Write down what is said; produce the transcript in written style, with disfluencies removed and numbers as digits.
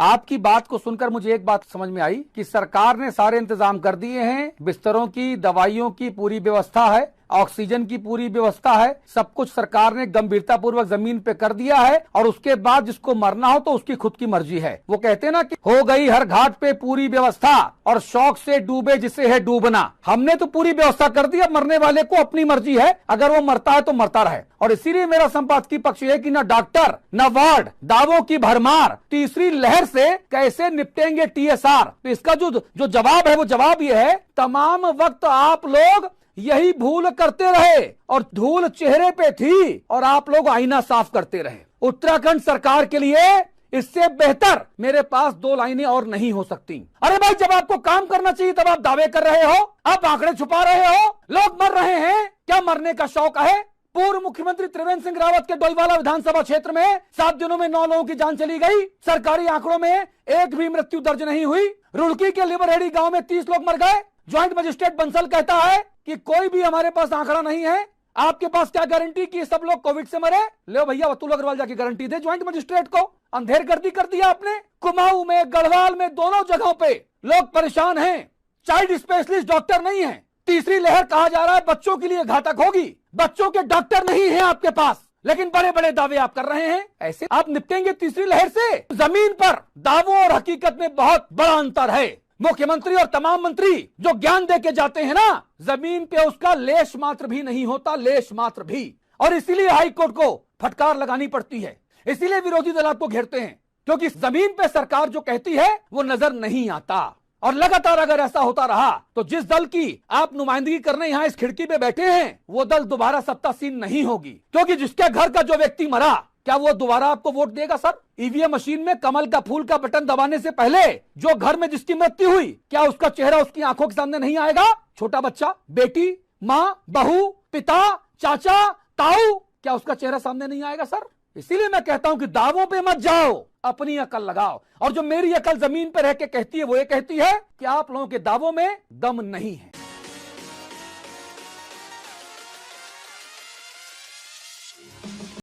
आपकी बात को सुनकर मुझे एक बात समझ में आई कि सरकार ने सारे इंतजाम कर दिए हैं, बिस्तरों की, दवाइयों की पूरी व्यवस्था है, ऑक्सीजन की पूरी व्यवस्था है, सब कुछ सरकार ने गंभीरता पूर्वक जमीन पे कर दिया है। और उसके बाद जिसको मरना हो तो उसकी खुद की मर्जी है। वो कहते हैं ना कि हो गई हर घाट पे पूरी व्यवस्था और शौक से डूबे जिसे है डूबना। हमने तो पूरी व्यवस्था कर दी, अब मरने वाले को अपनी मर्जी है, अगर वो मरता है तो मरता रहे। और इसीलिए मेरा संपादकीय पक्ष है कि न डॉक्टर न वार्ड, दावों की भरमार, तीसरी लहर से कैसे निपटेंगे TSR। तो इसका जो जवाब है वो जवाब ये है, तमाम वक्त आप लोग यही भूल करते रहे और धूल चेहरे पे थी और आप लोग आईना साफ करते रहे। उत्तराखंड सरकार के लिए इससे बेहतर मेरे पास 2 लाइनें और नहीं हो सकती। अरे भाई, जब आपको काम करना चाहिए तब आप दावे कर रहे हो, आप आंकड़े छुपा रहे हो, लोग मर रहे हैं। क्या मरने का शौक है? पूर्व मुख्यमंत्री त्रिवेंद्र सिंह रावत के डोईवाला विधानसभा क्षेत्र में 7 दिनों में 9 लोगों की जान चली गई। सरकारी आंकड़ों में एक भी मृत्यु दर्ज नहीं हुई। रुड़की के लिबरहेड़ी गांव में 30 लोग मर गए। ज्वाइंट मजिस्ट्रेट बंसल कहता है कि कोई भी हमारे पास आंकड़ा नहीं है। आपके पास क्या गारंटी कि सब लोग कोविड से मरे? ले भैया, अतुल अग्रवाल जाके गारंटी दे ज्वाइंट मजिस्ट्रेट को। अंधेर गर्दी कर दिया आपने। कुमाऊं में, गढ़वाल में, दोनों जगहों पे लोग परेशान हैं। चाइल्ड स्पेशलिस्ट डॉक्टर नहीं है। तीसरी लहर कहा जा रहा है बच्चों के लिए घातक होगी। बच्चों के डॉक्टर नहीं है आपके पास, लेकिन बड़े बड़े दावे आप कर रहे हैं। ऐसे आप निपटेंगे तीसरी लहर से? जमीन पर दावों और हकीकत में बहुत बड़ा अंतर है। मुख्यमंत्री और तमाम मंत्री जो ज्ञान दे के जाते हैं ना, जमीन पे उसका लेश मात्र भी नहीं होता, लेश मात्र भी। और इसीलिए हाईकोर्ट को फटकार लगानी पड़ती है, इसीलिए विरोधी दल आपको घेरते हैं, क्योंकि जमीन पे सरकार जो कहती है वो नजर नहीं आता। और लगातार अगर ऐसा होता रहा तो जिस दल की आप नुमाइंदगी करने यहाँ इस खिड़की पे बैठे हैं, वो दल दोबारा सत्तासीन नहीं होगी। क्योंकि जिसके घर का जो व्यक्ति मरा, क्या वो दोबारा आपको वोट देगा? सर, ईवीएम मशीन में कमल का फूल का बटन दबाने से पहले जो घर में जिसकी मृत्यु हुई, क्या उसका चेहरा उसकी आंखों के सामने नहीं आएगा? छोटा बच्चा, बेटी, माँ, बहू, पिता, चाचा, ताऊ, क्या उसका चेहरा सामने नहीं आएगा? सर, इसीलिए मैं कहता हूं कि दावों पे मत जाओ, अपनी अकल लगाओ। और जो मेरी अकल जमीन पे रह के कहती है वो ये कहती है कि आप लोगों के दावों में दम नहीं है।